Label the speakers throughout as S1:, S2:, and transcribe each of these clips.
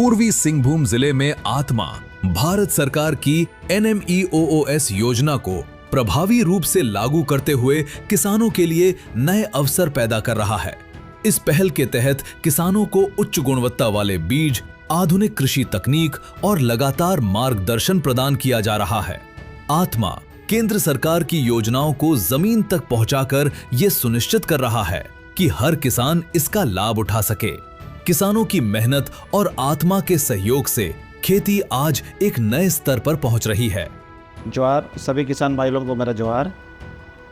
S1: पूर्वी सिंहभूम जिले में आत्मा भारत सरकार की NMEOOS योजना को प्रभावी रूप से लागू करते हुए किसानों के लिए नए अवसर पैदा कर रहा है। इस पहल के तहत किसानों को उच्च गुणवत्ता वाले बीज, आधुनिक कृषि तकनीक और लगातार मार्गदर्शन प्रदान किया जा रहा है। आत्मा केंद्र सरकार की योजनाओं को जमीन तक पहुंचाकर ये सुनिश्चित कर रहा है कि हर किसान इसका लाभ उठा सके। किसानों की मेहनत और आत्मा के सहयोग से खेती आज एक नए स्तर पर पहुंच रही है।
S2: जोहार सभी किसान भाई लोगों को मेरा जोहार।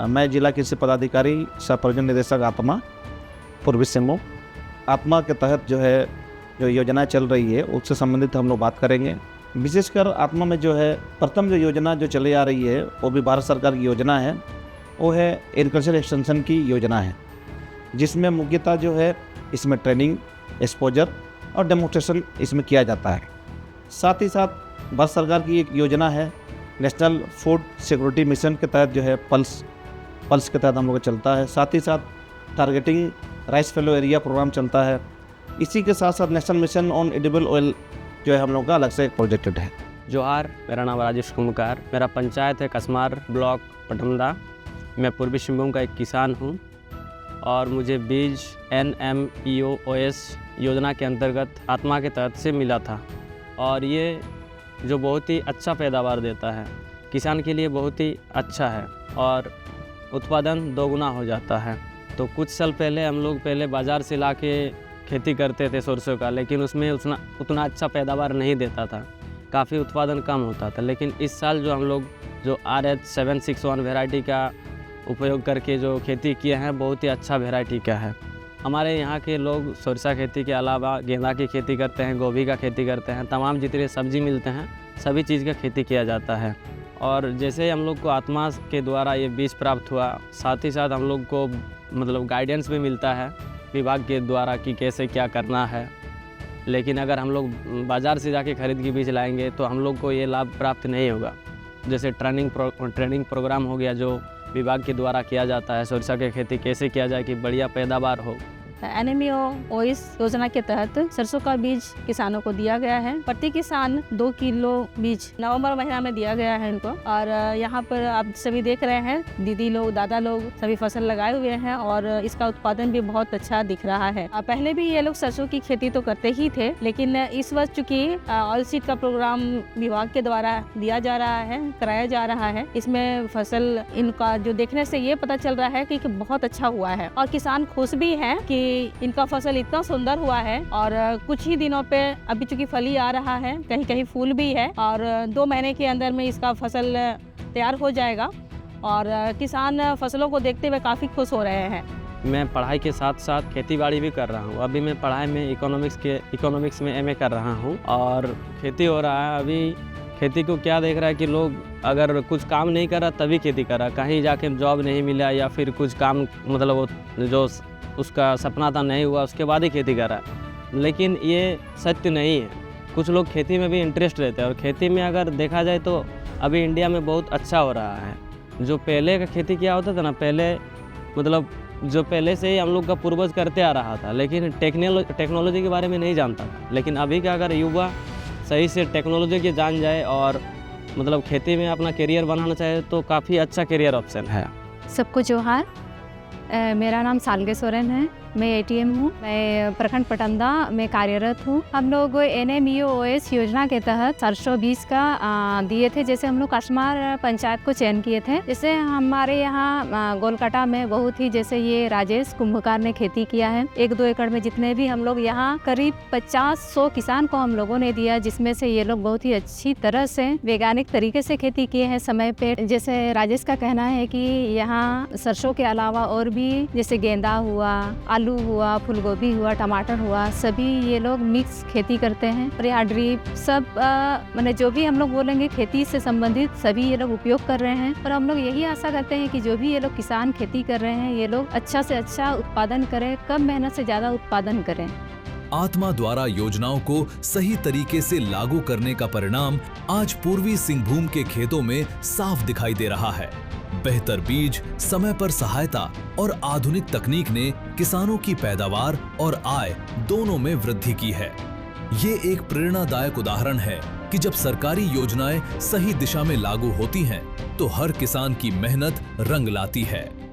S2: मैं जिला कृषि पदाधिकारी सह प्रयोजन निदेशक आत्मा पूर्वी सिंहभूम। आत्मा के तहत जो योजना चल रही है उससे संबंधित हम लोग बात करेंगे। विशेषकर आत्मा में प्रथम जो योजना जो चली आ रही है वो भी भारत सरकार की योजना है, वो है एग्रीकल्चर एक्सटेंशन की योजना है, जिसमें मुख्यतः इसमें ट्रेनिंग, एक्सपोजर और डेमोन्स्ट्रेशन इसमें किया जाता है। साथ ही साथ भारत सरकार की एक योजना है नेशनल फूड सिक्योरिटी मिशन के तहत पल्स के तहत हम लोग चलता है। साथ ही साथ targeting rice fallow area programme चलता है। इसी के साथ साथ national mission on edible oil हम लोग का अलग से प्रोजेक्टेड है।
S3: जोहार, मेरा नाम राजेश कुमकार, मेरा पंचायत है कसमार ब्लॉक पटमदा। मैं पूर्वी सिंहभूम का एक किसान हूँ और मुझे बीज NMEOOS योजना के अंतर्गत आत्मा के तहत से मिला था और ये जो बहुत ही अच्छा पैदावार देता है, किसान के लिए बहुत ही अच्छा है और उत्पादन दोगुना हो जाता है। तो कुछ साल पहले हम लोग बाज़ार से लाके खेती करते थे सरसों का, लेकिन उसमें उतना अच्छा पैदावार नहीं देता था, काफ़ी उत्पादन कम होता था। लेकिन इस साल जो हम लोग RH 761 वैरायटी का उपयोग करके जो खेती किए हैं, बहुत ही अच्छा वैरायटी का है। हमारे यहाँ के लोग सरसा खेती के अलावा गेंदा की खेती करते हैं, गोभी का खेती करते हैं, तमाम जितने सब्जी मिलते हैं सभी चीज़ का खेती किया जाता है। और जैसे हम लोग को आत्मा के द्वारा ये बीज प्राप्त हुआ, साथ ही साथ हम लोग को गाइडेंस भी मिलता है विभाग के द्वारा कि कैसे क्या करना है। लेकिन अगर हम लोग बाज़ार से जाके खरीद के बीज लाएंगे तो हम लोग को ये लाभ प्राप्त नहीं होगा। जैसे ट्रेनिंग प्रोग्राम हो गया जो विभाग के द्वारा किया जाता है, सरसा की खेती कैसे किया जाए कि बढ़िया पैदावार हो।
S4: NMEOOS योजना के तहत सरसों का बीज किसानों को दिया गया है। प्रति किसान 2 किलो बीज नवंबर महीना में दिया गया है इनको। और यहाँ पर आप सभी देख रहे हैं, दीदी लोग, दादा लोग सभी फसल लगाए हुए हैं और इसका उत्पादन भी बहुत अच्छा दिख रहा है। पहले भी ये लोग सरसों की खेती तो करते ही थे, लेकिन इस वर्ष चूँकि ऑयल सीड का प्रोग्राम विभाग के द्वारा दिया जा रहा है, कराया जा रहा है, इसमें फसल इनका जो देखने से ये पता चल रहा है कि बहुत अच्छा हुआ है और किसान खुश भी हैं कि इनका फसल इतना सुंदर हुआ है। और कुछ ही दिनों पे अभी चूंकि फली आ रहा है, कहीं कहीं फूल भी है और 2 महीने के अंदर में इसका फसल तैयार हो जाएगा और किसान फसलों को देखते हुए काफ़ी खुश हो रहे हैं।
S3: मैं पढ़ाई के साथ साथ खेतीबाड़ी भी कर रहा हूँ। अभी मैं पढ़ाई में इकोनॉमिक्स में MA कर रहा हूँ और खेती हो रहा है। अभी खेती को क्या देख रहा है कि लोग अगर कुछ काम नहीं कर रहा तभी खेती कर रहा, कहीं जाके जॉब नहीं मिला या फिर कुछ काम वो जो उसका सपना था नहीं हुआ उसके बाद ही खेती कर रहा है। लेकिन ये सत्य नहीं है। कुछ लोग खेती में भी इंटरेस्ट लेते हैं और खेती में अगर देखा जाए तो अभी इंडिया में बहुत अच्छा हो रहा है। जो पहले का खेती किया होता था ना, जो पहले से ही हम लोग का पूर्वज करते आ रहा था, लेकिन टेक्नोलॉजी के बारे में नहीं जानता था। लेकिन अभी का अगर युवा सही से टेक्नोलॉजी की जान जाए और खेती में अपना करियर बनाना चाहे तो काफ़ी अच्छा करियर ऑप्शन है।
S5: सबको जोहार, मेरा नाम सालगे सोरेन है, मैं ATM हूँ, मैं प्रखंड पटमदा में कार्यरत हूँ। हम लोग NMEOOS योजना के तहत सरसों बीज का दिए थे। जैसे हम लोग कसमार पंचायत को चयन किए थे। जैसे हमारे यहाँ गोलकाटा में बहुत ही जैसे ये राजेश कुंभकार ने खेती किया है। 1-2 एकड़ में जितने भी हम लोग यहाँ करीब 50-100 किसान को हम लोगों ने दिया, जिसमें से ये लोग बहुत ही अच्छी तरह से वैज्ञानिक तरीके से खेती किए हैं समय पे। जैसे राजेश का कहना है कि यहाँ सरसों के अलावा और भी जैसे गेंदा हुआ, आलू हुआ, फूलगोभी हुआ, टमाटर हुआ, सभी ये लोग मिक्स खेती करते हैं। और यहाँ ड्रिप सब मैंने जो भी हम लोग बोलेंगे खेती से संबंधित सभी ये लोग उपयोग कर रहे हैं। और हम लोग यही आशा करते हैं कि जो भी ये लोग किसान खेती कर रहे हैं, ये लोग अच्छा से अच्छा उत्पादन करें, कम मेहनत से ज़्यादा उत्पादन करें।
S1: आत्मा द्वारा योजनाओं को सही तरीके से लागू करने का परिणाम आज पूर्वी सिंहभूम के खेतों में साफ दिखाई दे रहा है। बेहतर बीज, समय पर सहायता और आधुनिक तकनीक ने किसानों की पैदावार और आय दोनों में वृद्धि की है। ये एक प्रेरणादायक उदाहरण है कि जब सरकारी योजनाएं सही दिशा में लागू होती हैं, तो हर किसान की मेहनत रंग लाती है।